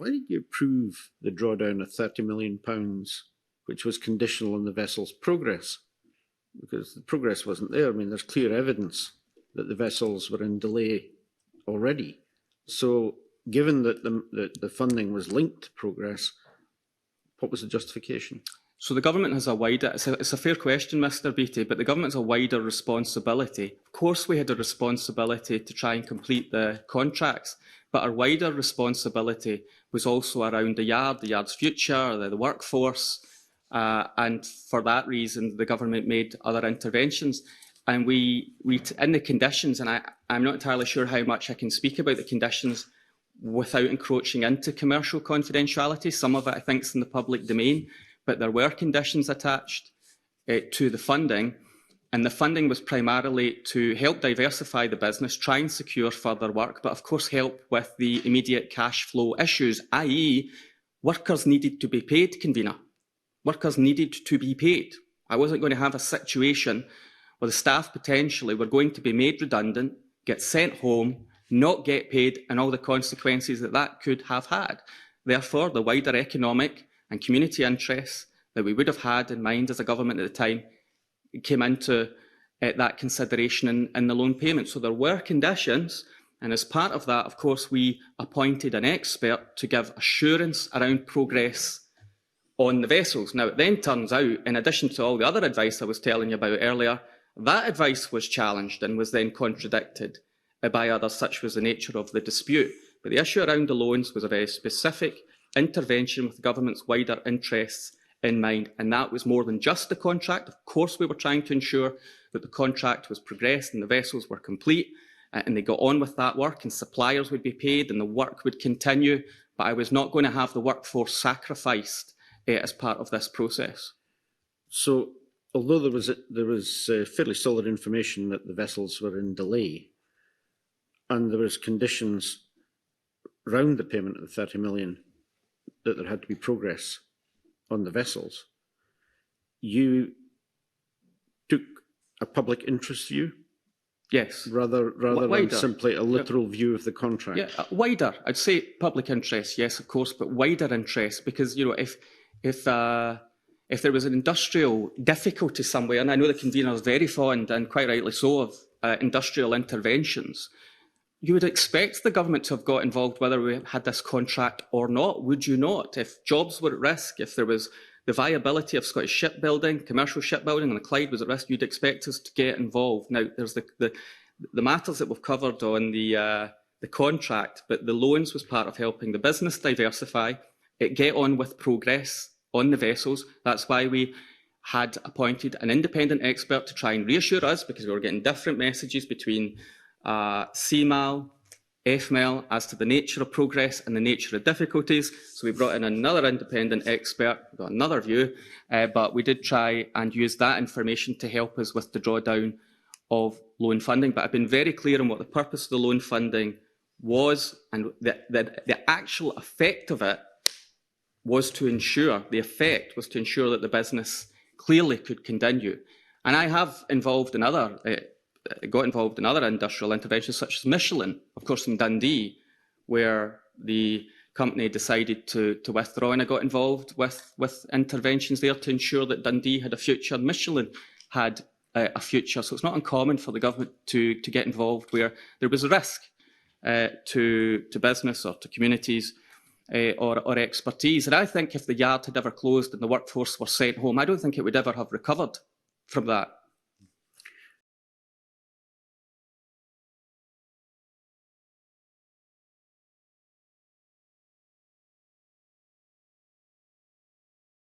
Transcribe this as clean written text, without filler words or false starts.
why did you approve the drawdown of £30 million, which was conditional on the vessel's progress? Because the progress wasn't there. I mean, there's clear evidence that the vessels were in delay already. So given that the funding was linked to progress, what was the justification? So the government has a wider, it's a fair question, Mr. Beattie, but the government has a wider responsibility. Of course, we had a responsibility to try and complete the contracts, but our wider responsibility was also around the yard's future, the workforce, and for that reason, the government made other interventions. And we in the conditions, and I'm not entirely sure how much I can speak about the conditions without encroaching into commercial confidentiality. Some of it, I think, is in the public domain. But there were conditions attached to the funding, and the funding was primarily to help diversify the business, try and secure further work, but of course help with the immediate cash flow issues, i.e. workers needed to be paid, convener. Workers needed to be paid. I wasn't going to have a situation where the staff potentially were going to be made redundant, get sent home, not get paid, and all the consequences that could have had. Therefore, the wider economic and community interests that we would have had in mind as a government at the time came into that consideration in the loan payment. So there were conditions, and as part of that, of course, we appointed an expert to give assurance around progress on the vessels. Now, it then turns out, in addition to all the other advice I was telling you about earlier, that advice was challenged and was then contradicted by others, such was the nature of the dispute. But the issue around the loans was a very specific intervention with the government's wider interests in mind, and that was more than just the contract. Of course, we were trying to ensure that the contract was progressed and the vessels were complete, and they got on with that work, and suppliers would be paid and the work would continue, but I was not going to have the workforce sacrificed as part of this process. So, although there was fairly solid information that the vessels were in delay, and there was conditions around the payment of the 30 million that there had to be progress on the vessels, you took a public interest view? Yes. Rather than simply a literal view of the contract? Yeah, wider. I'd say public interest, yes, of course, but wider interest, because, you know, if there was an industrial difficulty somewhere, and I know the convener is very fond, and quite rightly so, of industrial interventions, you would expect the government to have got involved whether we had this contract or not, would you not? If jobs were at risk, if there was the viability of Scottish shipbuilding, commercial shipbuilding, and the Clyde was at risk, you'd expect us to get involved. Now, there's the matters that we've covered on the contract, but the loans was part of helping the business diversify, get on with progress on the vessels. That's why we had appointed an independent expert to try and reassure us, because we were getting different messages between CMAL, FML as to the nature of progress and the nature of difficulties. So we brought in another independent expert, got another view, but we did try and use that information to help us with the drawdown of loan funding. But I've been very clear on what the purpose of the loan funding was, and the actual effect of it was to ensure, the effect was to ensure that the business clearly could continue. And I have involved in got involved in other industrial interventions, such as Michelin, of course, in Dundee, where the company decided to withdraw, and I got involved with interventions there to ensure that Dundee had a future, Michelin had a future. So it's not uncommon for the government to get involved where there was a risk to business or to communities or expertise. And I think if the yard had ever closed and the workforce were sent home, I don't think it would ever have recovered from that.